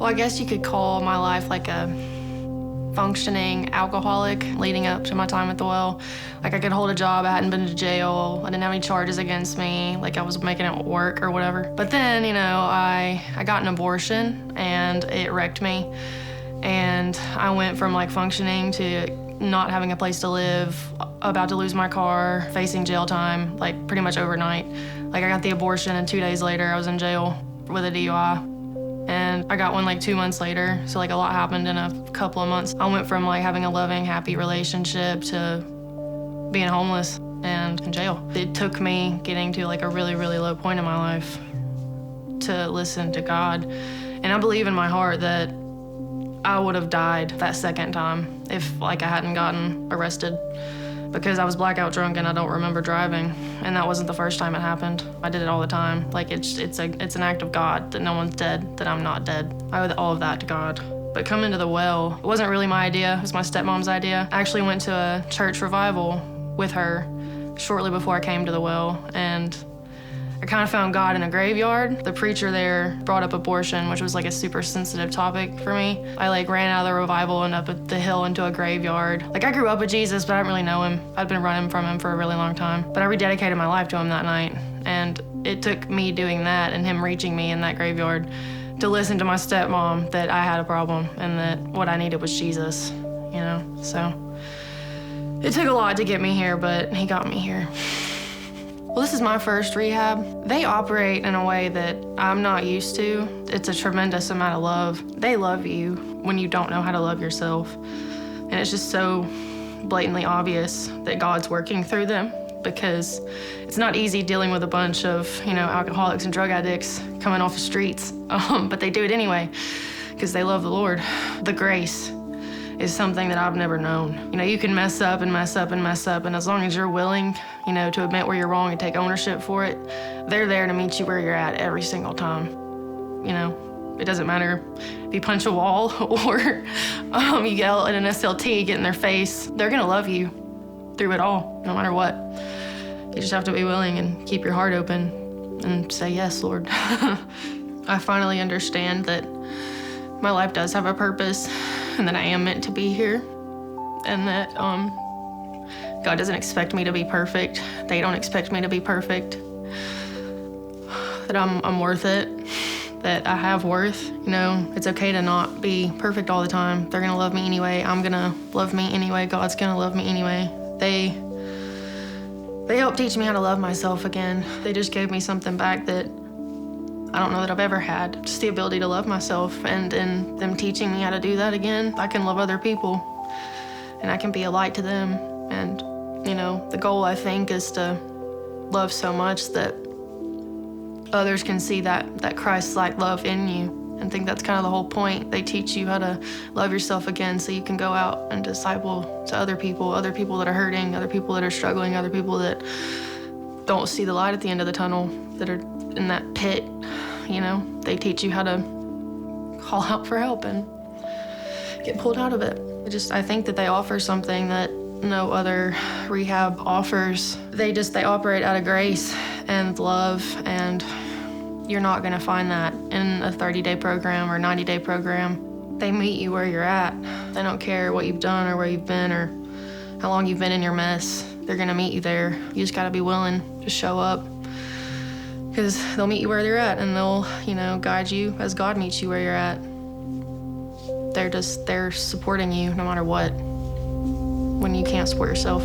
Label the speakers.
Speaker 1: Well, I guess you could call my life like a functioning alcoholic leading up to my time at the well. Like I could hold a job, I hadn't been to jail, I didn't have any charges against me, like I was making it work or whatever. But then, I got an abortion and it wrecked me. And I went from like functioning to not having a place to live, about to lose my car, facing jail time, like pretty much overnight. Like I got the abortion and 2 days later I was in jail with a DUI. And I got one like 2 months later, so like a lot happened in a couple of months. I went from like having a loving, happy relationship to being homeless and in jail. It took me getting to like a really, really low point in my life to listen to God. And I believe in my heart that I would have died that second time if like I hadn't gotten arrested, because I was blackout drunk and I don't remember driving. And that wasn't the first time it happened. I did it all the time. Like it's an act of God that no one's dead, that I'm not dead. I owe all of that to God. But coming to the well, it wasn't really my idea, it was my stepmom's idea. I actually went to a church revival with her shortly before I came to the well, and I kind of found God in a graveyard. The preacher there brought up abortion, which was like a super sensitive topic for me. I like ran out of the revival and up the hill into a graveyard. Like I grew up with Jesus, but I didn't really know him. I'd been running from him for a really long time. But I rededicated my life to him that night. And it took me doing that and him reaching me in that graveyard to listen to my stepmom that I had a problem and that what I needed was Jesus, So it took a lot to get me here, but he got me here. Well, this is my first rehab. They operate in a way that I'm not used to. It's a tremendous amount of love. They love you when you don't know how to love yourself. And it's just so blatantly obvious that God's working through them, because it's not easy dealing with a bunch of, alcoholics and drug addicts coming off the streets. But they do it anyway, because they love the Lord. The grace is something that I've never known. You can mess up and mess up and mess up, and as long as you're willing, to admit where you're wrong and take ownership for it, they're there to meet you where you're at every single time. It doesn't matter if you punch a wall or you yell at an SLT, get in their face, they're gonna love you through it all, no matter what. You just have to be willing and keep your heart open and say, yes, Lord. I finally understand that my life does have a purpose, and that I am meant to be here, and that God doesn't expect me to be perfect. They don't expect me to be perfect. That I'm worth it, that I have worth. It's okay to not be perfect all the time. They're gonna love me anyway. I'm gonna love me anyway. God's gonna love me anyway. They helped teach me how to love myself again. They just gave me something back that I don't know that I've ever had, just the ability to love myself, and in them teaching me how to do that again, I can love other people and I can be a light to them. And, the goal, I think, is to love so much that others can see that Christ-like love in you. And I think that's kind of the whole point. They teach you how to love yourself again so you can go out and disciple to other people that are hurting, other people that are struggling, other people that don't see the light at the end of the tunnel, that are in that pit. They teach you how to call out for help and get pulled out of it. I think that they offer something that no other rehab offers. They operate out of grace and love, and you're not gonna find that in a 30-day program or 90-day program. They meet you where you're at. They don't care what you've done or where you've been or how long you've been in your mess. They're gonna meet you there. You just gotta be willing to show up, because they'll meet you where they're at, and they'll, guide you as God meets you where you're at. They're supporting you no matter what, when you can't support yourself.